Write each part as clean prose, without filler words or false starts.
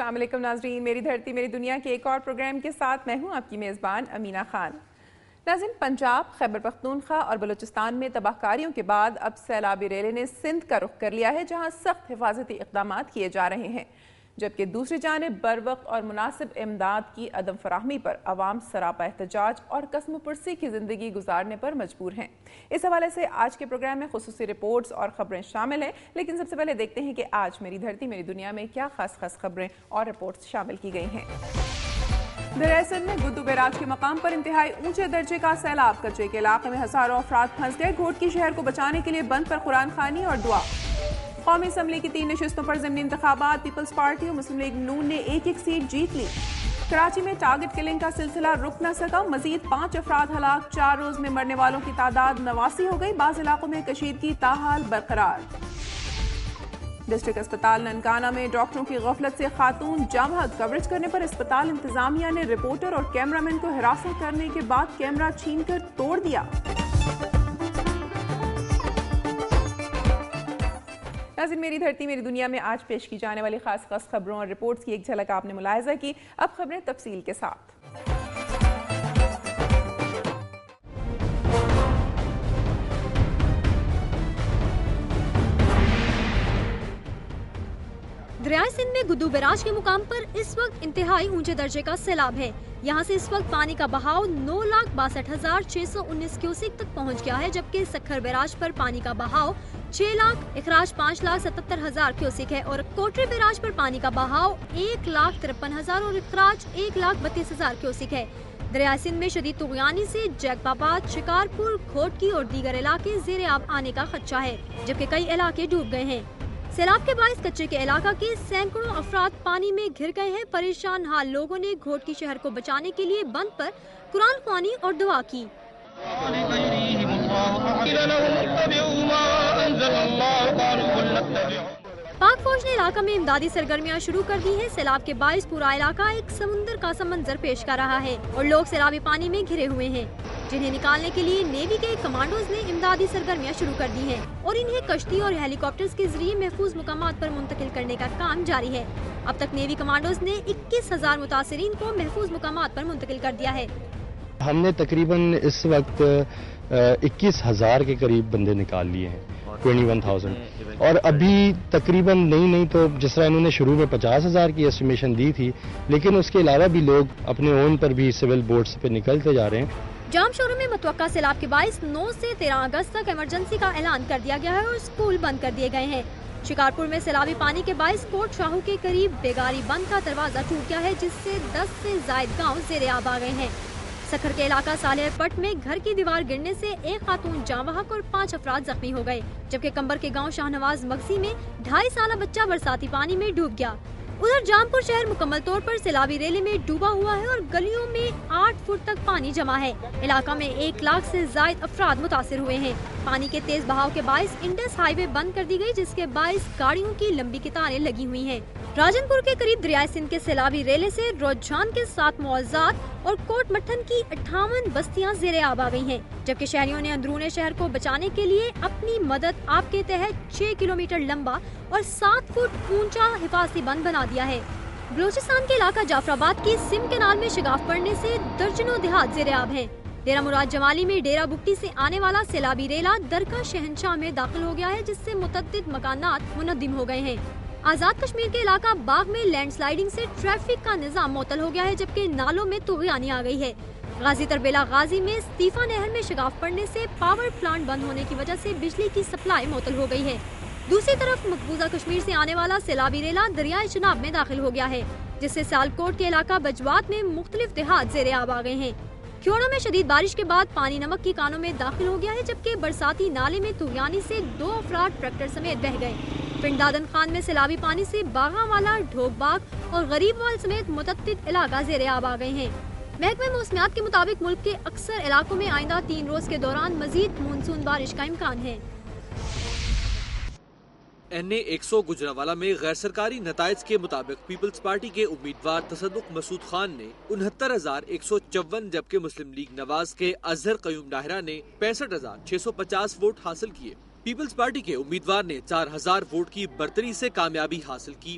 السلام علیکم ناظرین، میری دھرتی میری دنیا کے ایک اور پروگرام کے ساتھ میں ہوں آپ کی میزبان امینہ خان۔ ناظرین، پنجاب، خیبر پختونخوا اور بلوچستان میں تباہ کاریوں کے بعد اب سیلابی ریلے نے سندھ کا رخ کر لیا ہے، جہاں سخت حفاظتی اقدامات کیے جا رہے ہیں، جبکہ دوسری جانب بروقت اور مناسب امداد کی عدم فراہمی پر عوام سراپا احتجاج اور قسم پرسی کی زندگی گزارنے پر مجبور ہیں۔ اس حوالے سے آج کے پروگرام میں خصوصی رپورٹس اور خبریں شامل ہیں، لیکن سب سے پہلے دیکھتے ہیں کہ آج میری دھرتی میری دنیا میں کیا خاص خبریں اور رپورٹس شامل کی گئی ہیں۔ دریائے سندھ میں گدو بیراج کے مقام پر انتہائی اونچے درجے کا سیلاب، کچے کے علاقے میں ہزاروں افراد پھنس گئے، گھوٹکی شہر کو بچانے کے لیے بند پر قرآن خوانی اور دعا۔ قومی اسمبلی کی 3 نشستوں پر ضمنی انتخابات، پیپلز پارٹی اور مسلم لیگ نون نے ایک سیٹ جیت لی۔ کراچی میں ٹارگٹ کلنگ کا سلسلہ رک نہ سکا، مزید 5 افراد ہلاک، 4 روز میں مرنے والوں کی تعداد 89 ہو گئی، بعض علاقوں میں کشیدگی تاحال برقرار۔ ڈسٹرکٹ اسپتال ننکانہ میں ڈاکٹروں کی غفلت سے خاتون جاں بحق، کوریج کرنے پر اسپتال انتظامیہ نے رپورٹر اور کیمرامین کو ہراساں کرنے کے بعد کیمرہ چھین کر توڑ دیا۔ ناظرین، میری دھرتی میری دنیا میں آج پیش کی جانے والی خاص خبروں اور رپورٹس کی ایک جھلک آپ نے ملاحظہ کی، اب خبریں تفصیل کے ساتھ۔ دریائے سندھ میں گدو بیراج کے مقام پر اس وقت انتہائی اونچے درجے کا سیلاب ہے۔ یہاں سے اس وقت پانی کا بہاؤ 9,62,619 کیوسک تک پہنچ گیا ہے، جبکہ سکھر بیراج پر پانی کا بہاؤ 6 لاکھ اخراج 5,77,000 کیوسک ہے اور کوٹری بیراج پر پانی کا بہاؤ 1,53,000 اور اخراج 1,32,000 کیوسک ہے۔ دریائے سندھ میں شدید طغیانی سے جیک باباد، شکارپور، گھوٹکی اور دیگر علاقے زیر آب آنے کا خدشہ ہے، جبکہ کئی علاقے ڈوب گئے ہیں۔ سیلاب کے باعث کچے کے علاقہ کے سینکڑوں افراد پانی میں گھر گئے ہیں۔ پریشان حال لوگوں نے گھوٹکی شہر کو بچانے کے لیے بند پر قرآن خوانی اور دعا کی۔ پاک فوج نے علاقہ میں امدادی سرگرمیاں شروع کر دی ہیں۔ سیلاب کے باعث پورا علاقہ ایک سمندر کا سا منظر پیش کر رہا ہے اور لوگ سیلابی پانی میں گھرے ہوئے ہیں، جنہیں نکالنے کے لیے نیوی کے کمانڈوز نے امدادی سرگرمیاں شروع کر دی ہیں اور انہیں کشتی اور ہیلی کاپٹرز کے ذریعے محفوظ مقامات پر منتقل کرنے کا کام جاری ہے۔ اب تک نیوی کمانڈوز نے 21,000 متاثرین کو محفوظ مقامات پر منتقل کر دیا ہے۔ ہم نے تقریباً اس وقت 21,000 کے قریب بندے نکال لیے ہیں، 21,000، اور ابھی تقریباً نہیں تو جس طرح انہوں نے شروع میں 50,000 کی ایسٹیمیشن دی تھی، لیکن اس کے علاوہ بھی لوگ اپنے اون پر بھی سول بوٹس پہ نکلتے جا رہے ہیں۔ جام شوروں میں متوقع سیلاب کے باعث 9 سے 13 اگست تک ایمرجنسی کا اعلان کر دیا گیا ہے اور اسکول بند کر دیے گئے ہیں۔ شکارپور میں سیلابی پانی کے باعث کوٹ شاہو کے قریب بیگاری بند کا دروازہ ٹوٹ گیا ہے، جس سے 10 سے زائد گاؤں زیر آب آ گئے ہیں۔ سکھر کے علاقہ صالح پٹ میں گھر کی دیوار گرنے سے ایک خاتون جاں بحق اور 5 افراد زخمی ہو گئے، جبکہ کمبر کے گاؤں شاہنواز مگزی میں 2.5 سالہ بچہ برساتی پانی میں ڈوب گیا۔ ادھر جامپور شہر مکمل طور پر سیلابی ریلے میں ڈوبا ہوا ہے اور گلیوں میں 8 فٹ تک پانی جمع ہے۔ علاقہ میں 1 لاکھ سے زائد افراد متاثر ہوئے ہیں۔ پانی کے تیز بہاؤ کے باعث انڈس ہائی وے بند کر دی گئی، جس کے باعث گاڑیوں کی لمبی قطاریں لگی ہوئی ہیں۔ راجن پور کے قریب دریائے سندھ کے سیلابی ریلے سے رجحان کے 7 معزات اور کوٹ مٹھن کی 58 بستیاں زیر آب آ گئی ہیں، جبکہ شہریوں نے اندرون شہر کو بچانے کے لیے اپنی مدد آپ کے تحت 6 کلومیٹر لمبا اور 7 فٹ اونچا حفاظتی بند بنا دیا ہے۔ بلوچستان کے علاقہ جعفر آباد کی سم کینال میں شگاف پڑنے سے درجنوں دیہات زیر آب ہیں۔ ڈیرہ مراد جمالی میں ڈیرہ بگٹی سے آنے والا سیلابی ریلا درگاہ شہنشاہ میں داخل ہو گیا ہے، جس سے متعدد مکانات منہدم ہو گئے ہیں۔ آزاد کشمیر کے علاقہ باغ میں لینڈ سلائیڈنگ سے ٹریفک کا نظام معطل ہو گیا ہے، جبکہ نالوں میں طغیانی آ گئی ہے۔ غازی تربیلا غازی میں استیفا نہر میں شگاف پڑنے سے پاور پلانٹ بند ہونے کی وجہ سے بجلی کی سپلائی معطل ہو گئی ہے۔ دوسری طرف مقبوضہ کشمیر سے آنے والا سیلابی ریلا دریائے چناب میں داخل ہو گیا ہے، جس سے سیالکوٹ کے علاقہ بجوات میں مختلف دیہات زیر آب آ گئے ہیں۔ کھیوڑا میں شدید بارش کے بعد پانی نمک کی کانوں میں داخل ہو گیا ہے، جبکہ برساتی نالے میں طغیانی سے 2 افراد ٹریکٹر سمیت بہہ گئے۔ پنڈ دادن خان میں سیلابی پانی سے باغاں والا، ڈھوک باغ اور غریب وال سمیت متعدد علاقہ زیر آب آ گئے ہیں۔ محکمہ موسمیات کے مطابق ملک کے اکثر علاقوں میں آئندہ 3 روز کے دوران مزید مونسون بارش کا امکان ہے۔ NA 100 گجرانوالہ میں غیر سرکاری نتائج کے مطابق پیپلز پارٹی کے امیدوار تصدق مسعود خان نے 69,154، جبکہ مسلم لیگ نواز کے اظہر قیوم ڈاہرہ نے 65,650 ووٹ حاصل کیے۔ پیپلز پارٹی کے امیدوار نے 4,000 ووٹ کی برتری سے کامیابی حاصل کی۔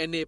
NA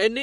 NA